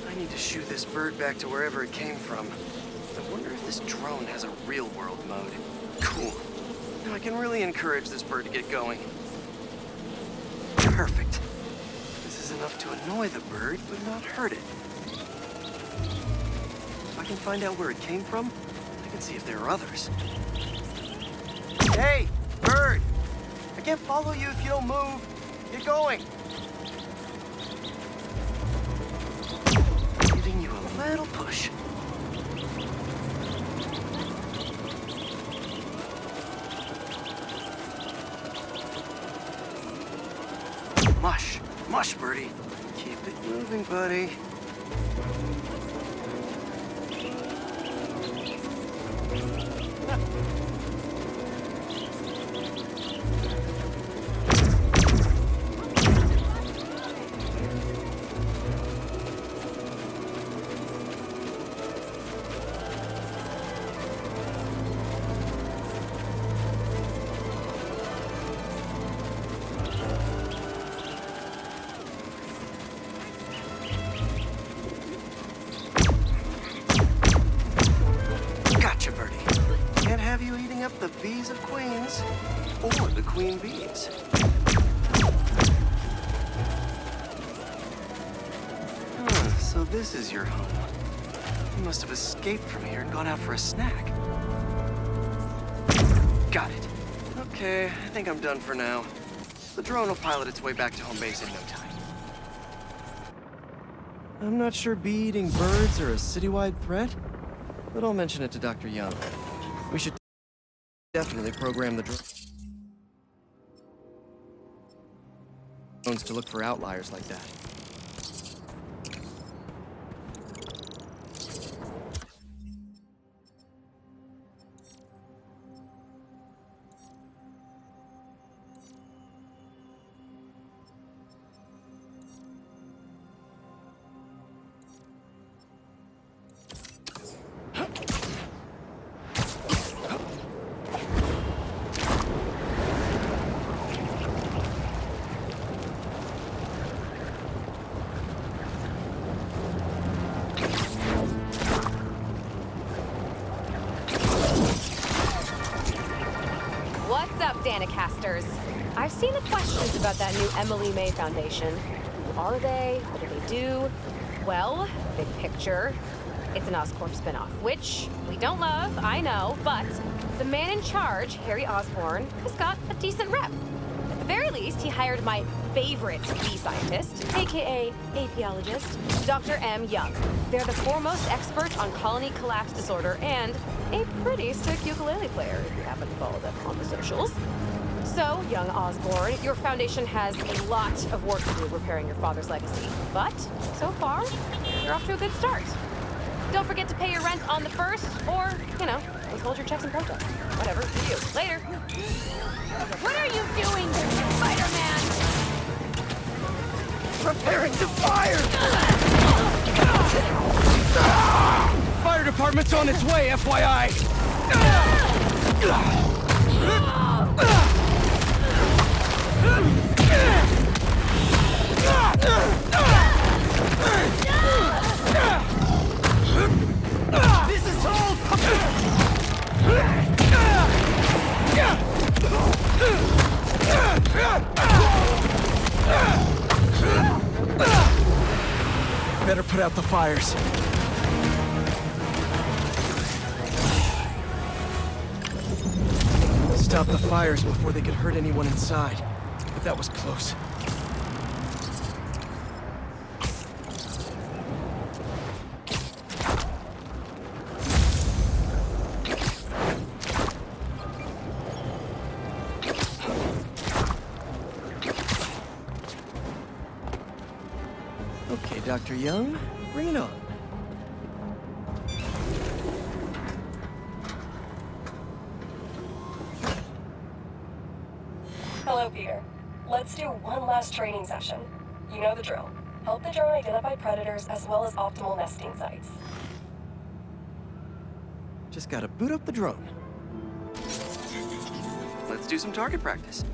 I need to shoo this bird back to wherever it came from. I wonder if this drone has a real-world mode. Cool. Now I can really encourage this bird to get going. Perfect. This is enough to annoy the bird, but not hurt it. If I can find out where it came from, I can see if there are others. Hey, bird! I can't follow you if you don't move. Get going. Giving you a little push. Mush. Mush, birdie. Keep it moving, buddy. Up the bees of queens, or the queen bees. So this is your home. You must have escaped from here and gone out for a snack. Got it. Okay, I think I'm done for now. The drone will pilot its way back to home base in no time. I'm not sure bee-eating birds are a citywide threat, but I'll mention it to Dr. Young. We should definitely program the drones to look for outliers like that. Masters. I've seen the questions about that new Emily May Foundation. Who are they? What do they do? Well, big picture, it's an Oscorp spinoff, which we don't love, I know, but the man in charge, Harry Osborn, has got a decent rep. At the very least, he hired my favorite bee scientist, aka apiologist, Dr. M. Young. They're the foremost experts on colony collapse disorder and a pretty sick ukulele player, if you happen to follow them on the socials. So, young Osborn, your foundation has a lot of work to do repairing your father's legacy. But, so far, you're off to a good start. Don't forget to pay your rent on the 1st, or, withhold your checks and protest. Whatever, you do. Later. What are you doing, Spider-Man? Preparing to fire! Fire department's on its way, FYI! This is all. Better put out the fires. Stop the fires before they could hurt anyone inside. But that was close. Okay, Dr. Young, bring it on. Hello, Peter. Let's do one last training session. You know the drill. Help the drone identify predators as well as optimal nesting sites. Just gotta boot up the drone. Let's do some target practice.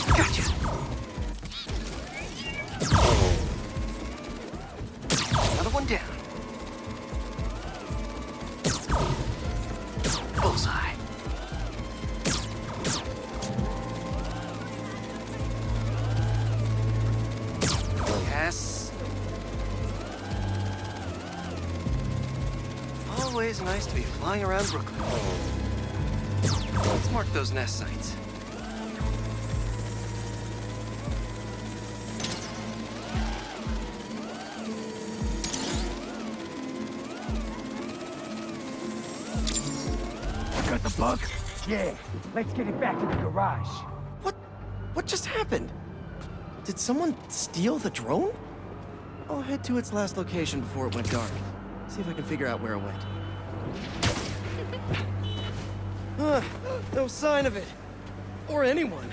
Gotcha! Another one down. Bullseye. Yes. Always nice to be flying around Brooklyn. Let's mark those nest sites. Got the bug? Yeah. Let's get it back to the garage. What just happened? Did someone steal the drone? I'll head to its last location before it went dark. See if I can figure out where it went. No sign of it. Or anyone.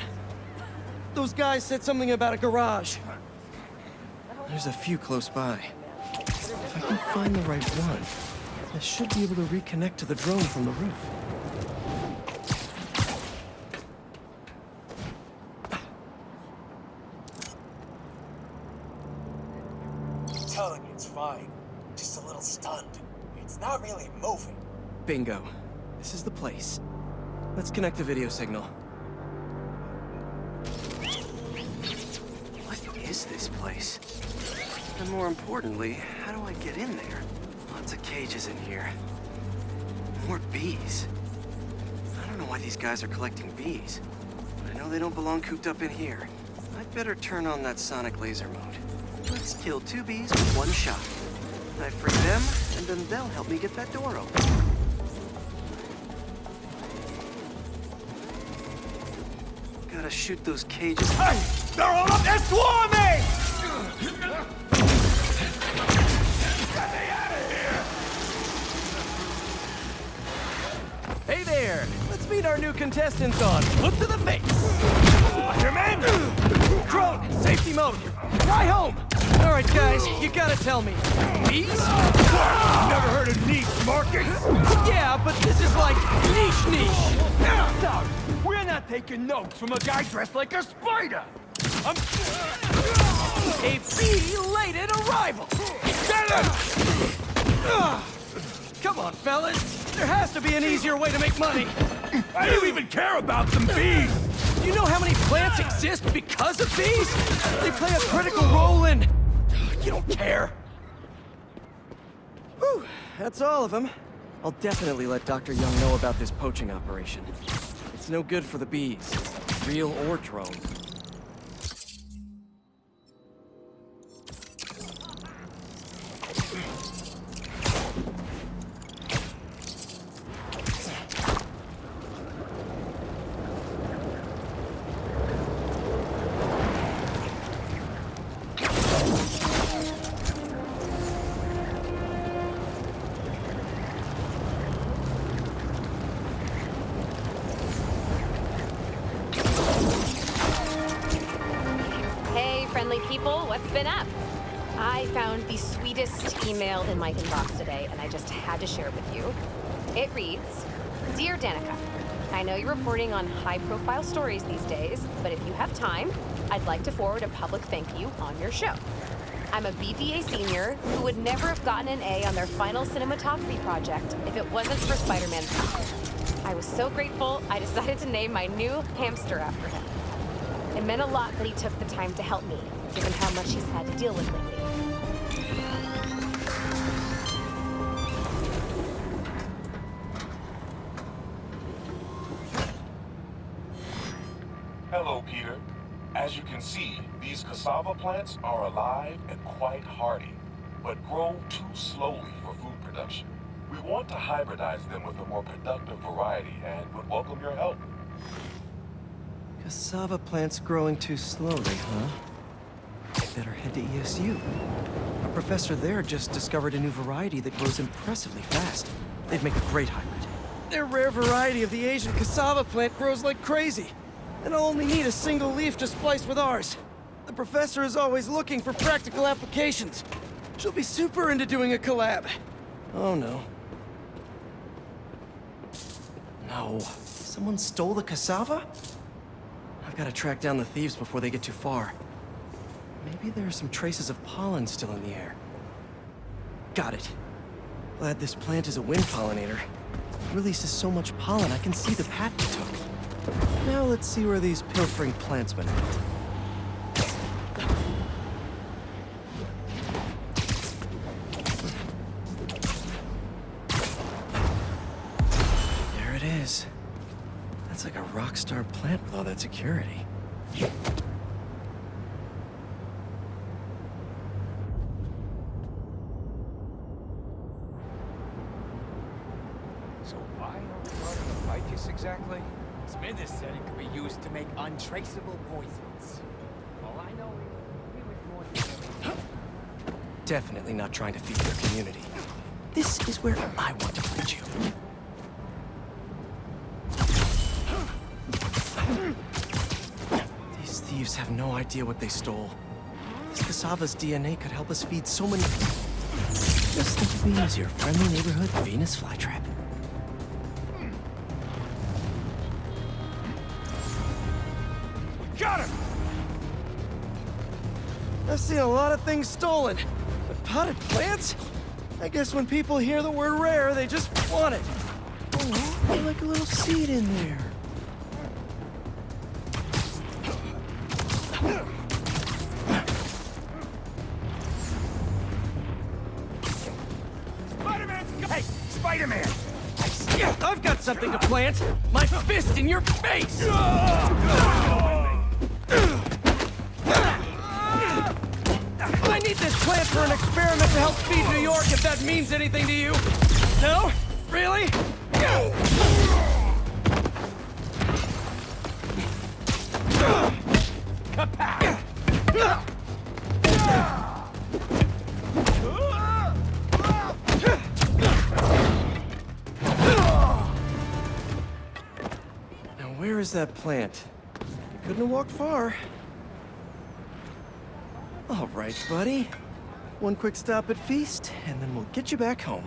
Those guys said something about a garage. There's a few close by. If I can find the right one, I should be able to reconnect to the drone from the roof. I'm telling you, it's fine. Just a little stunned. It's not really moving. Bingo. This is the place. Let's connect the video signal. What is this place? And more importantly, how do I get in there? Lots of cages in here. More bees. I don't know why these guys are collecting bees, but I know they don't belong cooped up in here. I'd better turn on that sonic laser mode. Let's kill 2 bees with 1 shot. I free them, and then they'll help me get that door open. Gotta shoot those cages. Hey! They're all up there swarming! Hey there! Let's meet our new contestants on Flip to the Face! Your man! Drone, safety mode! Fly home! Alright guys, you gotta tell me. Bees? Never heard of niche markets? Yeah, but this is like niche. Sorry, we're not taking notes from a guy dressed like a spider! I'm... A belated arrival! Get him! Come on, fellas! There has to be an easier way to make money! I don't even care about them bees! You know how many plants exist because of bees? They play a critical role in... You don't care. Whew, that's all of them. I'll definitely let Dr. Young know about this poaching operation. It's no good for the bees, real or drone. Friendly people, what's been up? I found the sweetest email in my inbox today, and I just had to share it with you. It reads, Dear Danica, I know you're reporting on high-profile stories these days, but if you have time, I'd like to forward a public thank you on your show. I'm a BDA senior who would never have gotten an A on their final cinematography project if it wasn't for Spider-Man 2. I was so grateful, I decided to name my new hamster after him. It meant a lot that he took the time to help me, given how much he's had to deal with lately. Hello, Peter. As you can see, these cassava plants are alive and quite hardy, but grow too slowly for food production. We want to hybridize them with a more productive variety and would welcome your help. Cassava plants growing too slowly, huh? Better head to ESU. A professor there just discovered a new variety that grows impressively fast. They'd make a great hybrid. Their rare variety of the Asian cassava plant grows like crazy. And I'll only need a single leaf to splice with ours. The professor is always looking for practical applications. She'll be super into doing a collab. Oh no. No. Someone stole the cassava? I've got to track down the thieves before they get too far. Maybe there are some traces of pollen still in the air. Got it. Glad this plant is a wind pollinator. It releases so much pollen I can see the path it took. Now let's see where these pilfering plantsmen went. There it is. That's like a rock star plant with all that security. So why are we running the ficus exactly? Smithers said it could be used to make untraceable poisons. All I know is he was more than... Definitely not trying to feed their community. This is where I want to put you. These thieves have no idea what they stole. This cassava's DNA could help us feed so many... Just think of me as your friendly neighborhood Venus flytrap. Got him! I've seen a lot of things stolen, but potted plants? I guess when people hear the word rare, they just want it. Oh, there's like a little seed in there. Spider-Man! Hey, Spider-Man! I've got something to plant. My fist in your face! I need this plant for an experiment to help feed New York, if that means anything to you. No? Really? Now where is that plant? You couldn't have walked far. All right, buddy. One quick stop at Feast, and then we'll get you back home.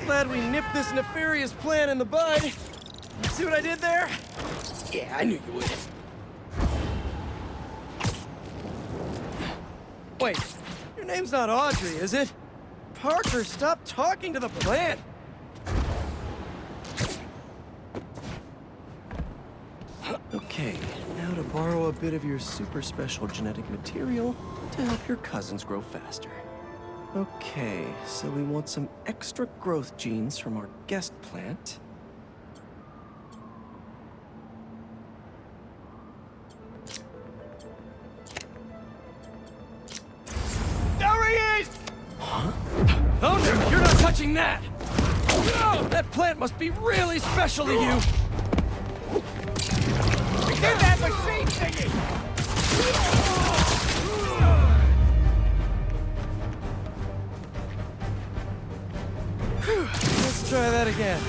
Glad we nipped this nefarious plan in the bud. See what I did there? Yeah, I knew you would. Wait, your name's not Audrey, is it? Parker, stop talking to the plant. Okay, now to borrow a bit of your super special genetic material to help your cousins grow faster. Okay, so we want some extra growth genes from our guest plant. There he is! Huh? Oh no, you're not touching that! Oh, that plant must be really special to you! It's in that machine thingy! Let's try that again.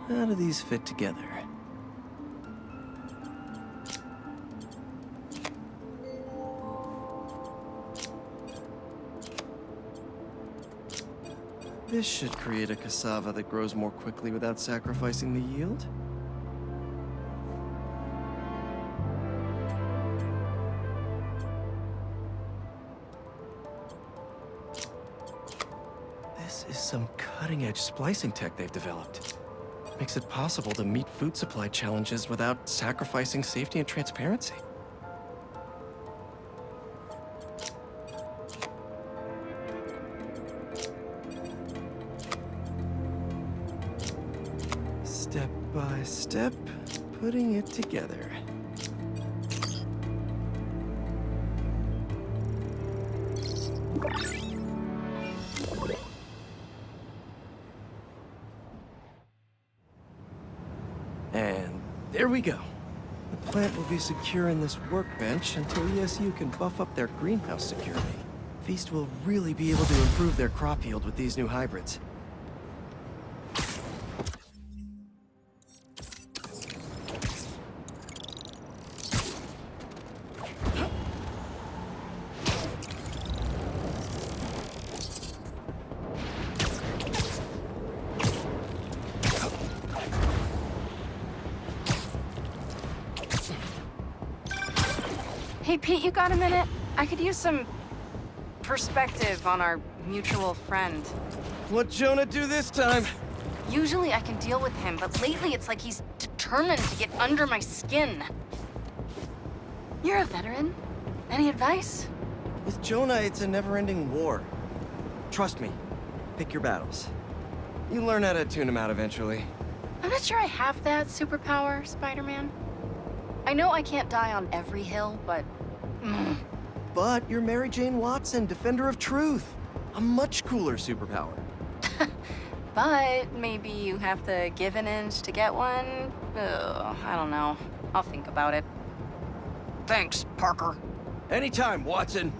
How do these fit together? This should create a cassava that grows more quickly without sacrificing the yield. This is some cutting-edge splicing tech they've developed. Makes it possible to meet food supply challenges without sacrificing safety and transparency. Step by step, putting it together. And there we go. The plant will be secure in this workbench until ESU can buff up their greenhouse security. Feast will really be able to improve their crop yield with these new hybrids. Hey, Pete, you got a minute? I could use some perspective on our mutual friend. What'd Jonah do this time? Usually I can deal with him, but lately it's like he's determined to get under my skin. You're a veteran. Any advice? With Jonah, it's a never-ending war. Trust me. Pick your battles. You learn how to tune him out eventually. I'm not sure I have that superpower, Spider-Man. I know I can't die on every hill, but... But you're Mary Jane Watson, Defender of Truth. A much cooler superpower. But maybe you have to give an inch to get one? Ugh, I don't know. I'll think about it. Thanks, Parker. Anytime, Watson.